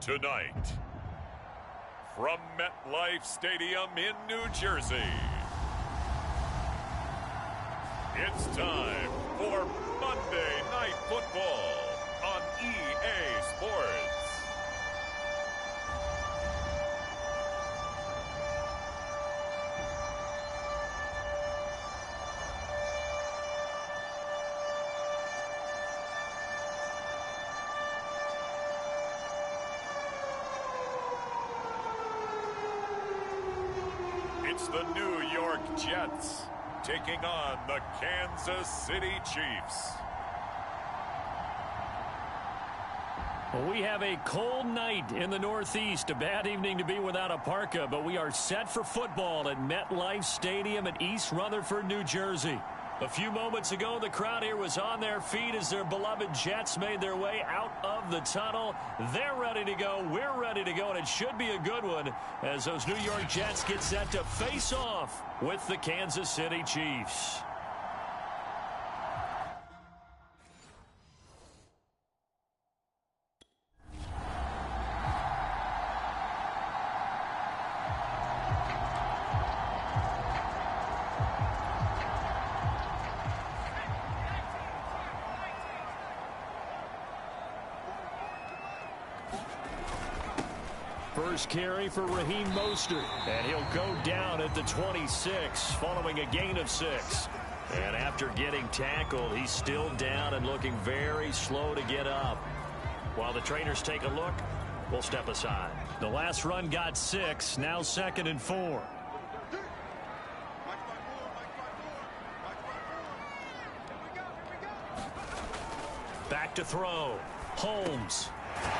Tonight, from MetLife Stadium in New Jersey, it's time for Monday Night Football on EA Sports. It's the New York Jets taking on the Kansas City Chiefs. Well, we have a cold night in the Northeast. A bad evening to be without a parka, but we are set for football at MetLife Stadium in East Rutherford, New Jersey. A few moments ago, the crowd here was on their feet as their beloved Jets made their way out of the tunnel. They're ready to go. We're ready to go, and it should be a good one as those New York Jets get set to face off with the Kansas City Chiefs. First carry for Raheem Mostert, and he'll go down at the 26 following a gain of 6. And after getting tackled, he's still down and looking very slow to get up. While the trainers take a look, we'll step aside. The last run got 6, now 2nd and 4. Back to throw. Holmes.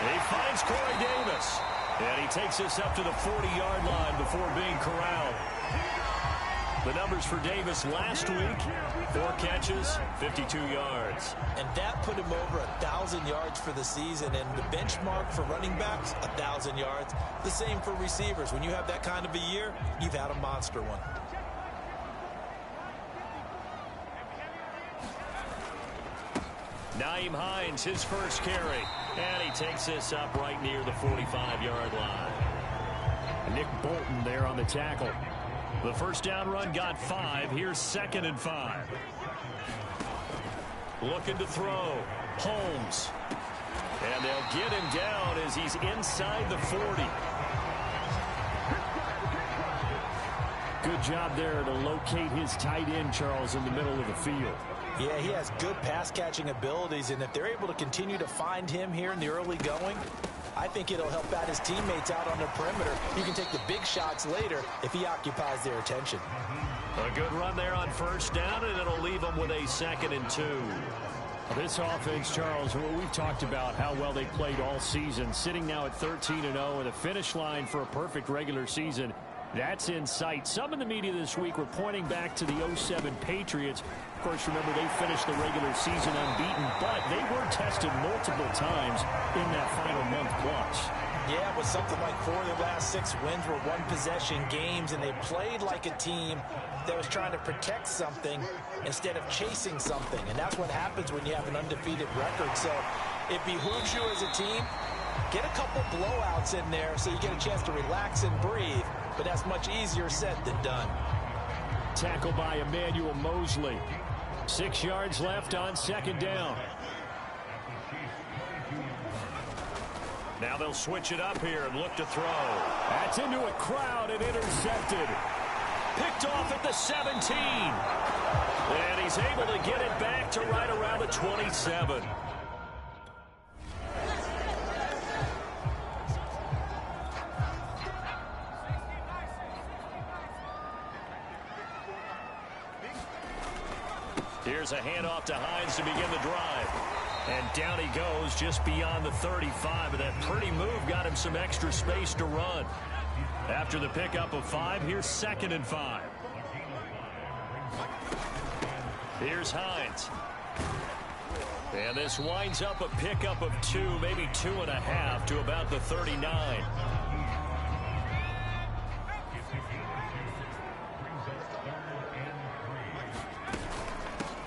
He finds Corey Davis. And he takes this up to the 40-yard line before being corralled. The numbers for Davis last week, 4 catches, 52 yards. And that put him over 1,000 yards for the season. And the benchmark for running backs, 1,000 yards. The same for receivers. When you have that kind of a year, you've had a monster one. Nyheim Hines, his first carry. And he takes this up right near the 45-yard line. Nick Bolton there on the tackle. The first down run got 5. Here's 2nd and 5. Looking to throw. Holmes. And they'll get him down as he's inside the 40. Good job there to locate his tight end, Charles, in the middle of the field. Yeah, he has good pass-catching abilities, and if they're able to continue to find him here in the early going, I think it'll help out his teammates out on the perimeter. He can take the big shots later if he occupies their attention. A good run there on first down, and it'll leave them with a 2nd and 2. This offense, Charles, we've talked about how well they played all season, sitting now at 13-0 and a finish line for a perfect regular season. That's in sight. Some in the media this week were pointing back to the 07 Patriots. Of course, remember, they finished the regular season unbeaten, but they were tested multiple times in that final month plus. Yeah, it was something like 4 of the last 6 wins were one-possession games, and they played like a team that was trying to protect something instead of chasing something. And that's what happens when you have an undefeated record. So it behooves you as a team, get a couple blowouts in there so you get a chance to relax and breathe. But that's much easier said than done. Tackle by Emmanuel Mosley. 6 yards left on 2nd down. Now they'll switch it up here and look to throw. That's into a crowd and intercepted. Picked off at the 17. And he's able to get it back to right around the 27. Here's a handoff to Hines to begin the drive. And down he goes just beyond the 35. And that pretty move got him some extra space to run. After the pickup of 5, here's 2nd and 5. Here's Hines. And this winds up a pickup of 2, maybe 2.5 to about the 39.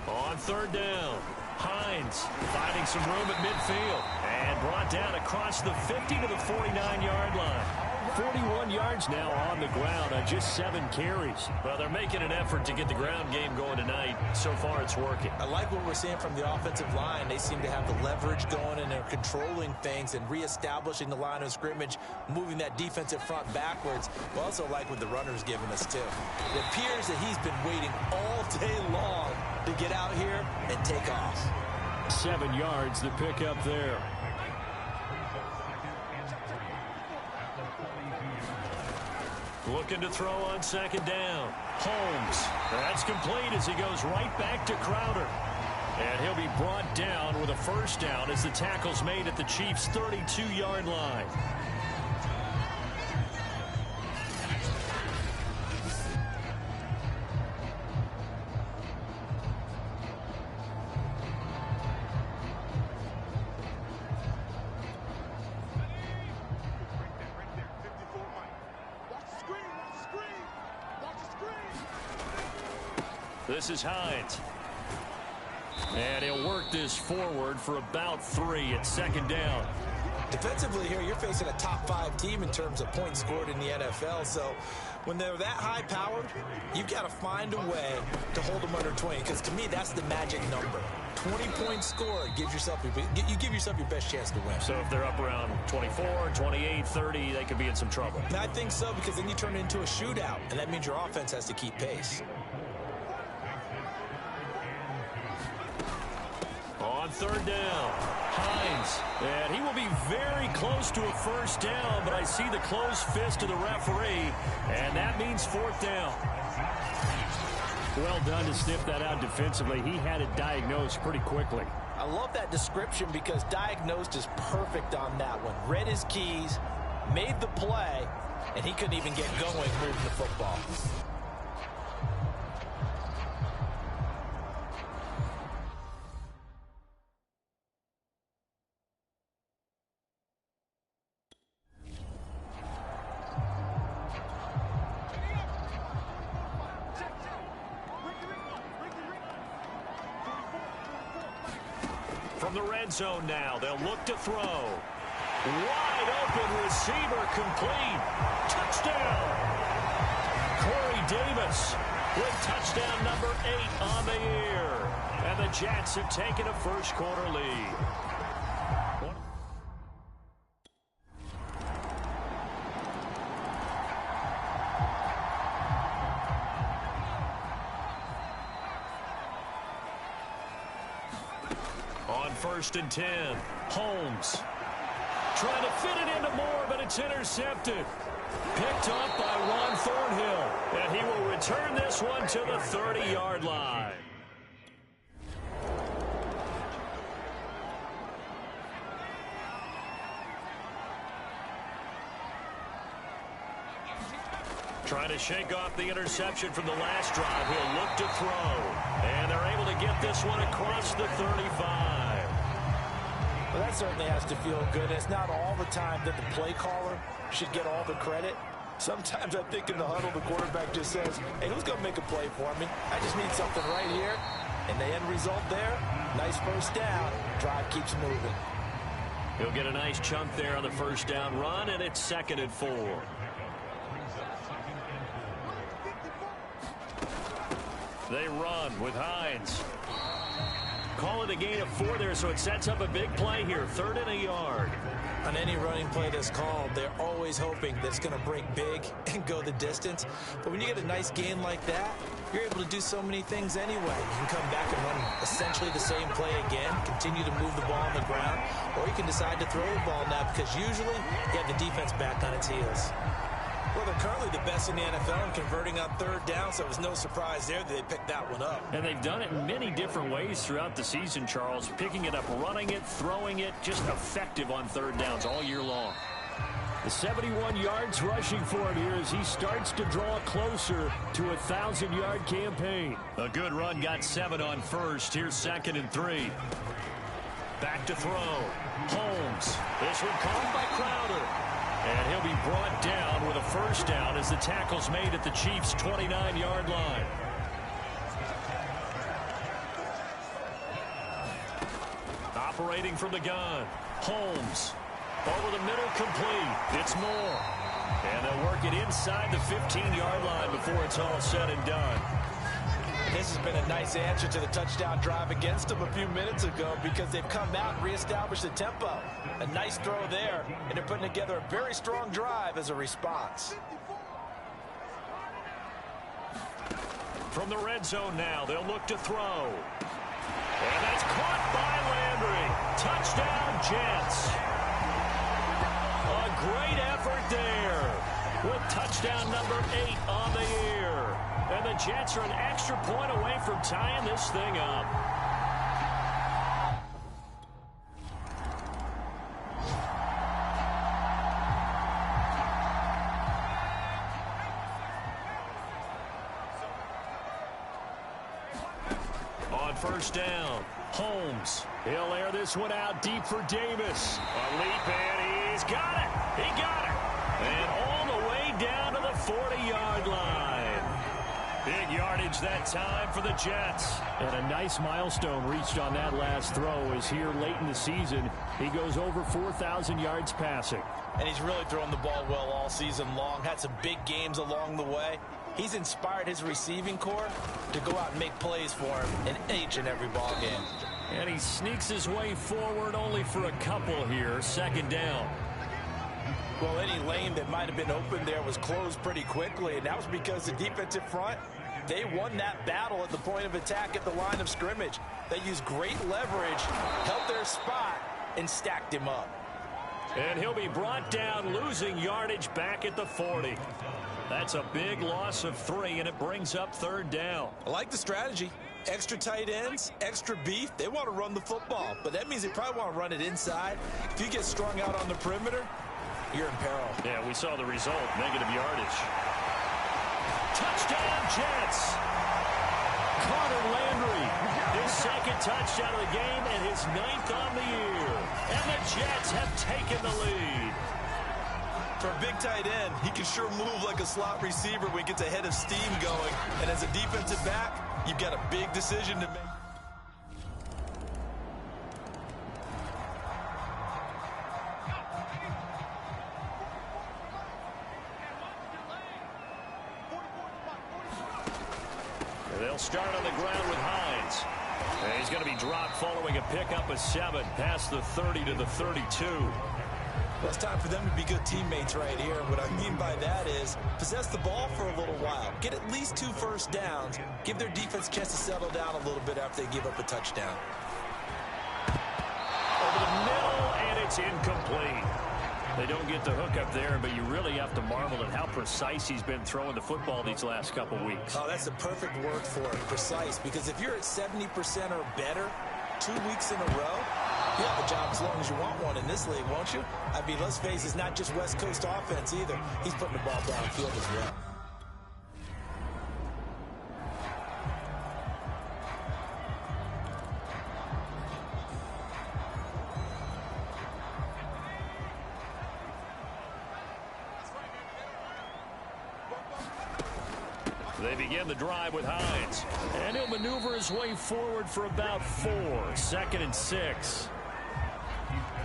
On 3rd down, Hines. Hines finding some room at midfield and brought down across the 50 to the 49-yard line. 41 yards now on the ground on just 7 carries. Well, they're making an effort to get the ground game going tonight. So far, it's working. I like what we're seeing from the offensive line. They seem to have the leverage going, and they're controlling things and reestablishing the line of scrimmage, moving that defensive front backwards. I also like what the runner's giving us, too. It appears that he's been waiting all day long to get out here and take off. 7 yards to pick up there. Looking to throw on second down. Holmes. That's complete as he goes right back to Crowder. And he'll be brought down with a first down as the tackle's made at the Chiefs' 32-yard line. This is Hines. And he'll work this forward for about 3 at second down. Defensively here, you're facing a top 5 team in terms of points scored in the NFL. So when they're that high powered, you've got to find a way to hold them under 20. Because to me, that's the magic number. 20 points scored gives yourself you give yourself your best chance to win. So if they're up around 24, 28, 30, they could be in some trouble. And I think so, because then you turn it into a shootout, and that means your offense has to keep pace. On third down, Hines. And he will be very close to a first down, but I see the closed fist of the referee, and that means fourth down. Well done to sniff that out defensively. He had it diagnosed pretty quickly. I love that description because diagnosed is perfect on that one. Read his keys, made the play, and he couldn't even get going moving the football. From the red zone now, they'll look to throw. Wide open receiver complete. Touchdown. Corey Davis with touchdown number 8 on the year. And the Jets have taken a first quarter lead. On 1st and 10, Holmes trying to fit it into Moore, but it's intercepted. Picked up by Ron Thornhill, and he will return this one to the 30-yard line. Trying to shake off the interception from the last drive. He'll look to throw. And they're able to get this one across the 35. Well, that certainly has to feel good. It's not all the time that the play caller should get all the credit. Sometimes I think in the huddle, the quarterback just says, hey, who's going to make a play for me? I just need something right here. And the end result there, nice first down. Drive keeps moving. He'll get a nice chunk there on the first down run, and it's 2nd and 4. They run with Hines. Call it a gain of 4 there, so it sets up a big play here. 3rd and a yard. On any running play that's called, they're always hoping that it's going to break big and go the distance. But when you get a nice gain like that, you're able to do so many things anyway. You can come back and run essentially the same play again, continue to move the ball on the ground, or you can decide to throw the ball now because usually you have the defense back on its heels. Well, they're currently the best in the NFL in converting on 3rd down, so it was no surprise there that they picked that one up. And they've done it in many different ways throughout the season, Charles. Picking it up, running it, throwing it, just effective on 3rd downs all year long. The 71 yards rushing for him here as he starts to draw closer to a 1,000-yard campaign. A good run, got 7 on 1st. Here's 2nd and 3. Back to throw. Holmes. This one caught by Crowder. And he'll be brought down with a first down as the tackle's made at the Chiefs' 29-yard line. operating from the gun. Holmes. Over the middle, complete. It's Moore. And they'll work it inside the 15-yard line before it's all said and done. This has been a nice answer to the touchdown drive against them a few minutes ago because they've come out and reestablished the tempo. A nice throw there, and they're putting together a very strong drive as a response. From the red zone now, they'll look to throw. And that's caught by Landry. Touchdown, Jets. A great effort there with touchdown number 8 on the year. And the Jets are an extra point away from tying this thing up. On first down, Holmes. He'll air this one out deep for Davis. A leap, and he's got it. He got it. And all the way down to the 40-yard line. Big yardage that time for the Jets. And a nice milestone reached on that last throw is here late in the season. He goes over 4,000 yards passing. And he's really thrown the ball well all season long. Had some big games along the way. He's inspired his receiving corps to go out and make plays for him in each and every ball game. And he sneaks his way forward only for a couple here. Second down. Well, any lane that might have been open there was closed pretty quickly, and that was because the defensive front, they won that battle at the point of attack at the line of scrimmage. They used great leverage, held their spot, and stacked him up. And he'll be brought down, losing yardage back at the 40. That's a big loss of 3, and it brings up third down. I like the strategy. Extra tight ends, extra beef. They want to run the football, but that means they probably want to run it inside. If you get strung out on the perimeter, you're in peril. Yeah, we saw the result, negative yardage. Touchdown, Jets. Carter Landry, his second touchdown of the game and his 9th on the year. And the Jets have taken the lead. For a big tight end, he can sure move like a slot receiver when he gets a head of steam going. And as a defensive back, you've got a big decision to make. They'll start on the ground with Hines. And he's going to be dropped following a pickup of 7 past the 30 to the 32. Well, it's time for them to be good teammates right here. And what I mean by that is possess the ball for a little while. Get at least 2 first downs. Give their defense a chance to settle down a little bit after they give up a touchdown. Over the middle, and it's incomplete. They don't get the hook up there, but you really have to marvel at how precise he's been throwing the football these last couple weeks. Oh, that's the perfect word for it, precise. Because if you're at 70% or better 2 weeks in a row, you have a job as long as you want one in this league, won't you? I mean, let's face it, it's not just West Coast offense either. He's putting the ball downfield as well. They begin the drive with Hines. And he'll maneuver his way forward for about 4. 2nd and 6.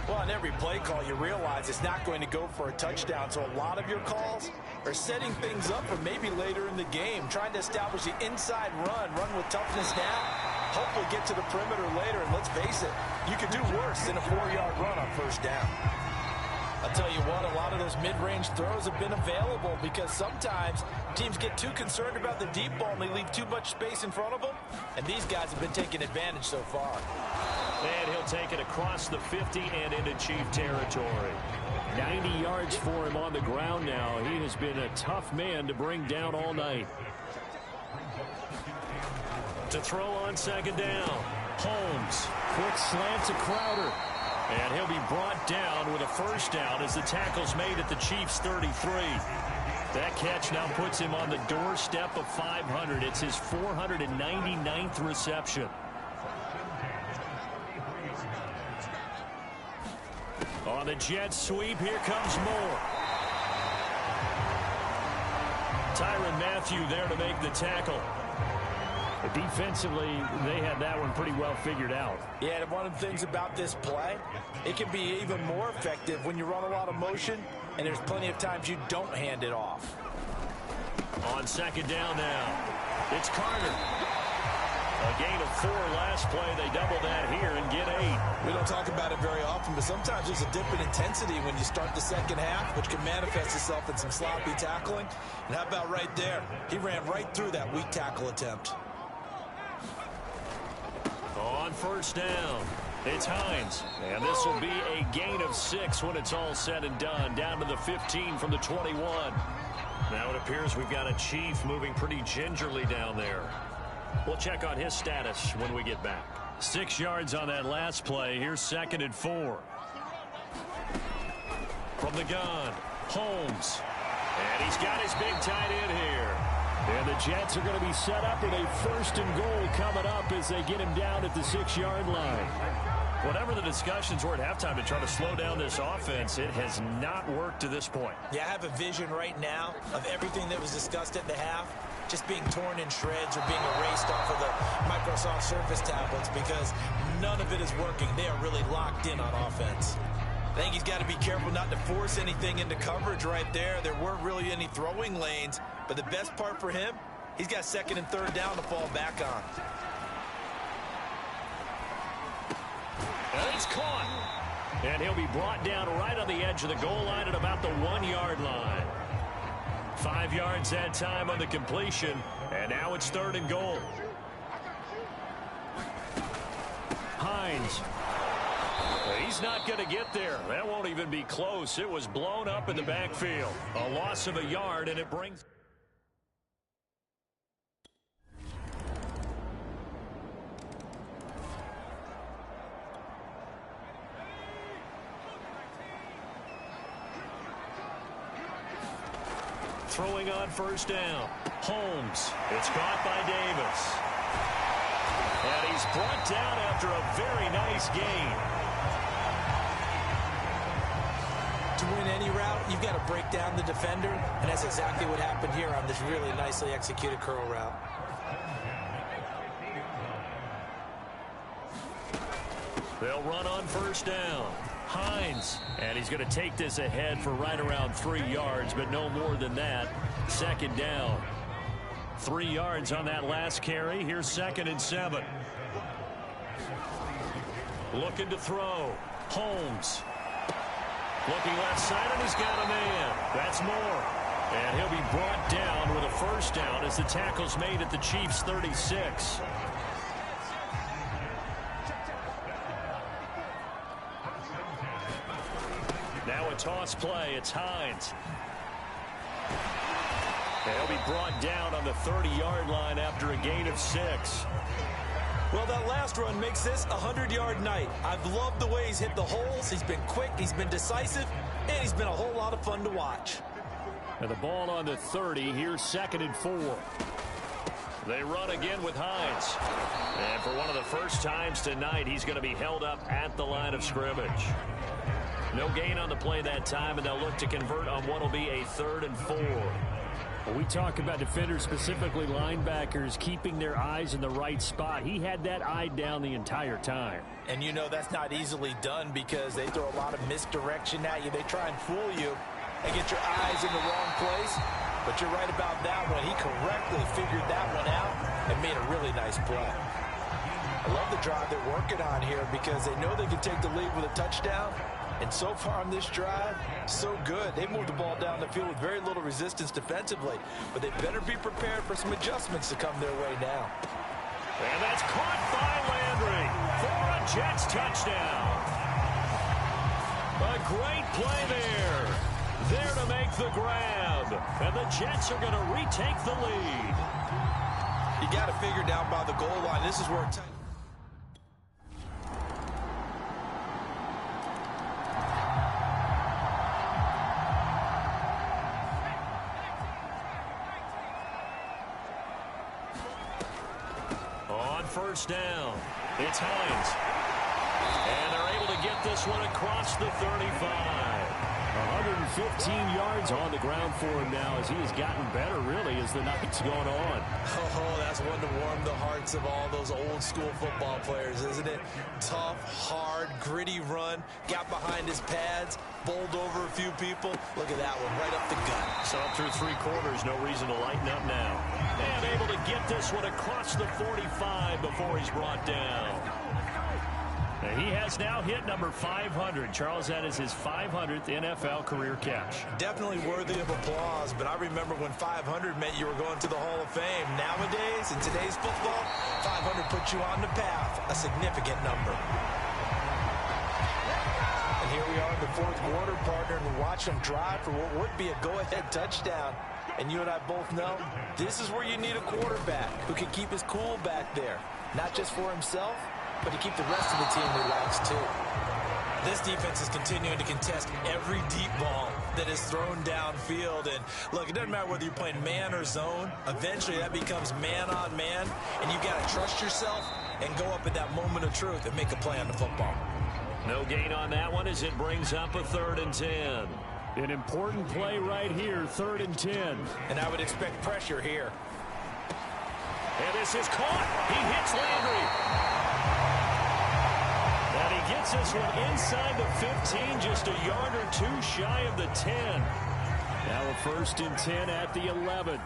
Well, on every play call, you realize it's not going to go for a touchdown. So a lot of your calls are setting things up for maybe later in the game, trying to establish the inside run with toughness now, hopefully get to the perimeter later. And let's face it, you could do worse than a 4-yard run on first down. I'll tell you what, a lot of those mid-range throws have been available because sometimes teams get too concerned about the deep ball and they leave too much space in front of them. And these guys have been taking advantage so far. And he'll take it across the 50 and into Chief territory. 90 yards for him on the ground now. He has been a tough man to bring down all night. To throw on second down. Holmes. Quick slant to Crowder. And he'll be brought down with a first down as the tackle's made at the Chiefs' 33. That catch now puts him on the doorstep of 500. It's his 499th reception. On the Jets sweep, here comes Moore. Tyrann Mathieu there to make the tackle. Defensively, they had that one pretty well figured out. Yeah, and one of the things about this play, it can be even more effective when you run a lot of motion, and there's plenty of times you don't hand it off. On second down now, it's Carter. A gain of 4 last play. They double that here and get 8. We don't talk about it very often, but sometimes there's a dip in intensity when you start the second half, which can manifest itself in some sloppy tackling. And how about right there? He ran right through that weak tackle attempt. On first down, it's Hines. And this will be a gain of 6 when it's all said and done. Down to the 15 from the 21. Now it appears we've got a Chief moving pretty gingerly down there. We'll check on his status when we get back. 6 yards on that last play. Here's 2nd and 4. From the gun, Holmes. And he's got his big tight end here. And the Jets are going to be set up with a 1st and goal coming up as they get him down at the 6-yard line. Whatever the discussions were at halftime to try to slow down this offense, it has not worked to this point. Yeah, I have a vision right now of everything that was discussed at the half just being torn in shreds or being erased off of the Microsoft Surface tablets because none of it is working. They are really locked in on offense. I think he's got to be careful not to force anything into coverage right there. There weren't really any throwing lanes, but the best part for him, he's got 2nd and 3rd down to fall back on. And it's caught. And he'll be brought down right on the edge of the goal line at about the 1-yard line. 5 yards that time on the completion, and now it's 3rd and goal. Hines. He's not going to get there. That won't even be close. It was blown up in the backfield. A loss of a yard, and it brings... Throwing on first down. Holmes. It's caught by Davis. And he's brought down after a very nice gain. To win any route, you've got to break down the defender, and that's exactly what happened here on this really nicely executed curl route. They'll run on first down. Hines, and he's going to take this ahead for right around 3 yards, but no more than that. 2nd down. 3 yards on that last carry. Here's 2nd and 7. Looking to throw. Holmes. Looking left side, and he's got a man. That's Moore. And he'll be brought down with a 1st down as the tackle's made at the Chiefs' 36. Now a toss play. It's Hines. They'll be brought down on the 30-yard line after a gain of 6. Well, that last run makes this a 100-yard night. I've loved the way he's hit the holes. He's been quick, he's been decisive, and he's been a whole lot of fun to watch. And the ball on the 30. Here's 2nd and 4. They run again with Hines. And for one of the first times tonight, he's going to be held up at the line of scrimmage. No gain on the play that time, and they'll look to convert on what will be a 3rd and 4. Well, we talk about defenders, specifically linebackers, keeping their eyes in the right spot. He had that eye down the entire time. And you know that's not easily done because they throw a lot of misdirection at you. They try and fool you and get your eyes in the wrong place. But you're right about that one. He correctly figured that one out and made a really nice play. I love the drive they're working on here because they know they can take the lead with a touchdown. And so far on this drive, so good. They moved the ball down the field with very little resistance defensively. But they better be prepared for some adjustments to come their way now. And that's caught by Landry for a Jets touchdown. A great play there. There to make the grab. And the Jets are going to retake the lead. You got to figure down by the goal line. This is where it's... First down. It's Hines. And they're able to get this this one across the 35. 115 yards on the ground for him now as he has gotten better, really, as the night's gone on. Oh, that's one to warm the hearts of all those old-school football players, isn't it? Tough, hard, gritty run, got behind his pads, bowled over a few people. Look at that one, right up the gut. So up through 3 quarters, no reason to lighten up now. And able to get this one across the 45 before he's brought down. He has now hit number 500. Charles, that is his 500th NFL career catch. Definitely worthy of applause, but I remember when 500 meant you were going to the Hall of Fame. Nowadays, in today's football, 500 puts you on the path, a significant number. And here we are in the 4th quarter, partner, and watch him drive for what would be a go-ahead touchdown. And you and I both know this is where you need a quarterback who can keep his cool back there, not just for himself, but to keep the rest of the team relaxed too. This defense is continuing to contest every deep ball that is thrown downfield. And look, it doesn't matter whether you're playing man or zone. Eventually that becomes man on man, and you got to trust yourself and go up at that moment of truth and make a play on the football. No gain on that one as it brings up a 3rd and 10. An important play right here, 3rd and 10. And I would expect pressure here. And this is caught. He hits Landry. And he gets this one inside the 15, just a yard or 2 shy of the 10. Now a 1st and 10 at the 11.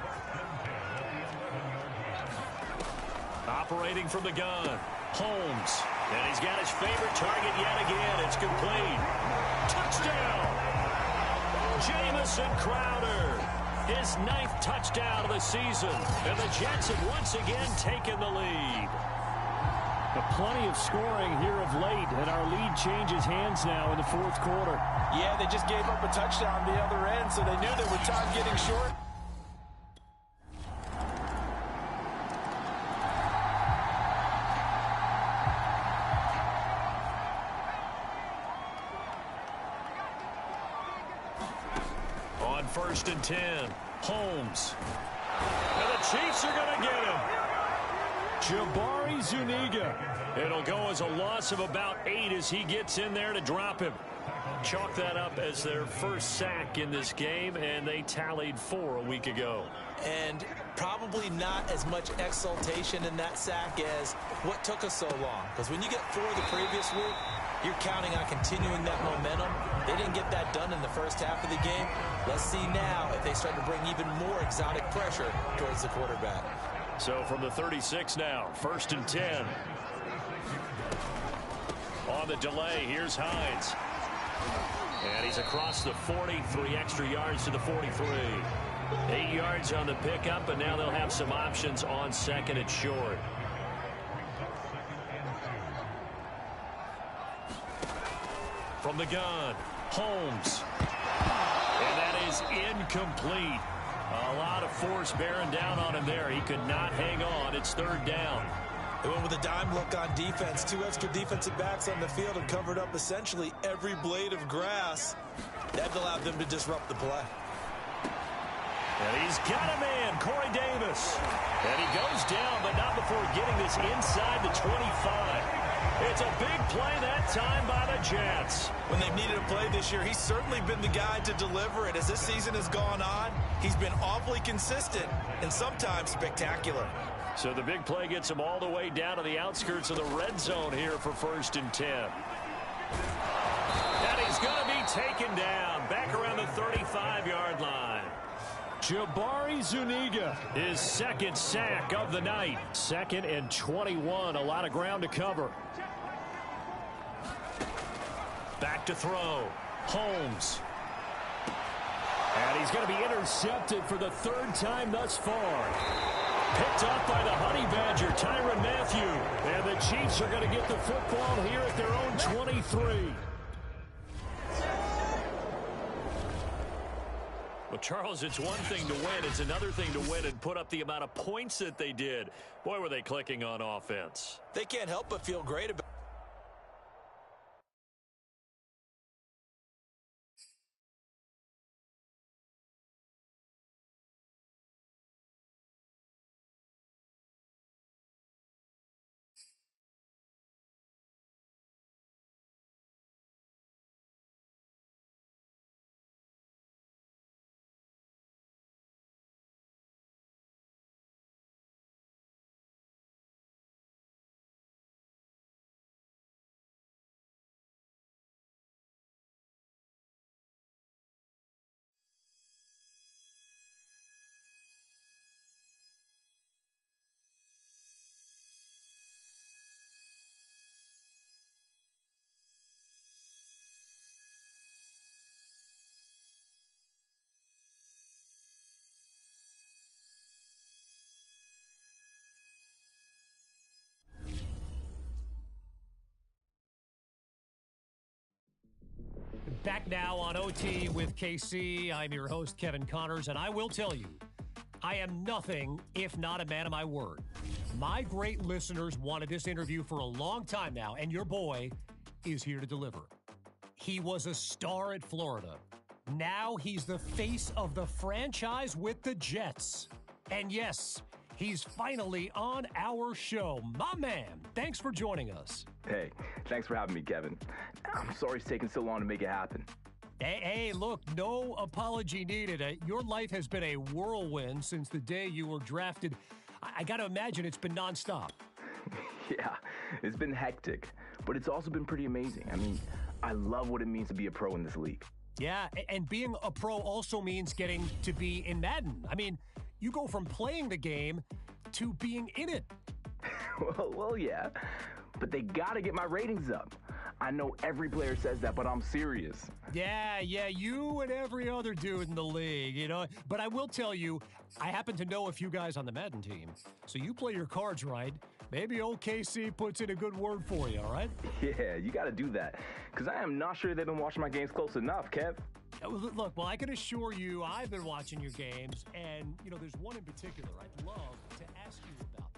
Operating from the gun, Holmes. And he's got his favorite target yet again. It's complete. Touchdown! Jamison Crowder. His 9th touchdown of the season. And the Jets have once again taken the lead. Plenty of scoring here of late, and our lead changes hands now in the 4th quarter. Yeah, they just gave up a touchdown the other end, so they knew that with time getting short. On 1st and 10, Holmes. And the Chiefs are going to get him. Jabari Zuniga. It'll go as a loss of about 8 as he gets in there to drop him. Chalk that up as their first sack in this game, and they tallied 4 a week ago. And probably not as much exultation in that sack as what took us so long. Because when you get 4 the previous week, you're counting on continuing that momentum. They didn't get that done in the first half of the game. Let's see now if they start to bring even more exotic pressure towards the quarterback. So from the 36 now, 1st and 10. On the delay, here's Hines. And he's across the 40, 3 extra yards to the 43. 8 yards on the pickup, and now they'll have some options on 2nd and short. From the gun, Holmes. And that is incomplete. A lot of force bearing down on him there. He could not hang on. It's 3rd down. They went with a dime look on defense. 2 extra defensive backs on the field and covered up essentially every blade of grass. That allowed them to disrupt the play. And he's got a man, Corey Davis. And he goes down, but not before getting this inside the 25. It's a big play that time by the Jets. When they've needed a play this year, he's certainly been the guy to deliver it. As this season has gone on, he's been awfully consistent and sometimes spectacular. So the big play gets him all the way down to the outskirts of the red zone here for 1st and 10. And he's going to be taken down back around the 35-yard line. Jabari Zuniga, his 2nd sack of the night. 2nd and 21, a lot of ground to cover. Back to throw, Holmes. And he's going to be intercepted for the 3rd time thus far. Picked up by the Honey Badger, Tyrann Mathieu. And the Chiefs are going to get the football here at their own 23. Well, Charles, it's one thing to win. It's another thing to win and put up the amount of points that they did. Boy, were they clicking on offense. They can't help but feel great about it. Back now on OT with KC. I'm your host, Kevin Connors, and I will tell you, I am nothing if not a man of my word. My great listeners wanted this interview for a long time now, and your boy is here to deliver. He was a star at Florida. Now he's the face of the franchise with the Jets. And yes, he's finally on our show. My man, thanks for joining us. Hey, thanks for having me, Kevin. I'm sorry it's taking so long to make it happen. Hey, look, no apology needed. Your life has been a whirlwind since the day you were drafted. I got to imagine it's been nonstop. Yeah, it's been hectic, but it's also been pretty amazing. I mean, I love what it means to be a pro in this league. Yeah, and being a pro also means getting to be in Madden. I mean, you go from playing the game to being in it. well, yeah, but they got to get my ratings up. I know every player says that, but I'm serious. Yeah, you and every other dude in the league, you know. But I will tell you, I happen to know a few guys on the Madden team. So you play your cards right. Maybe OKC puts in a good word for you, all right? Yeah, you got to do that. Because I am not sure they've been watching my games close enough, Kev. Look, well, I can assure you I've been watching your games. And, you know, there's one in particular I'd love to ask you about.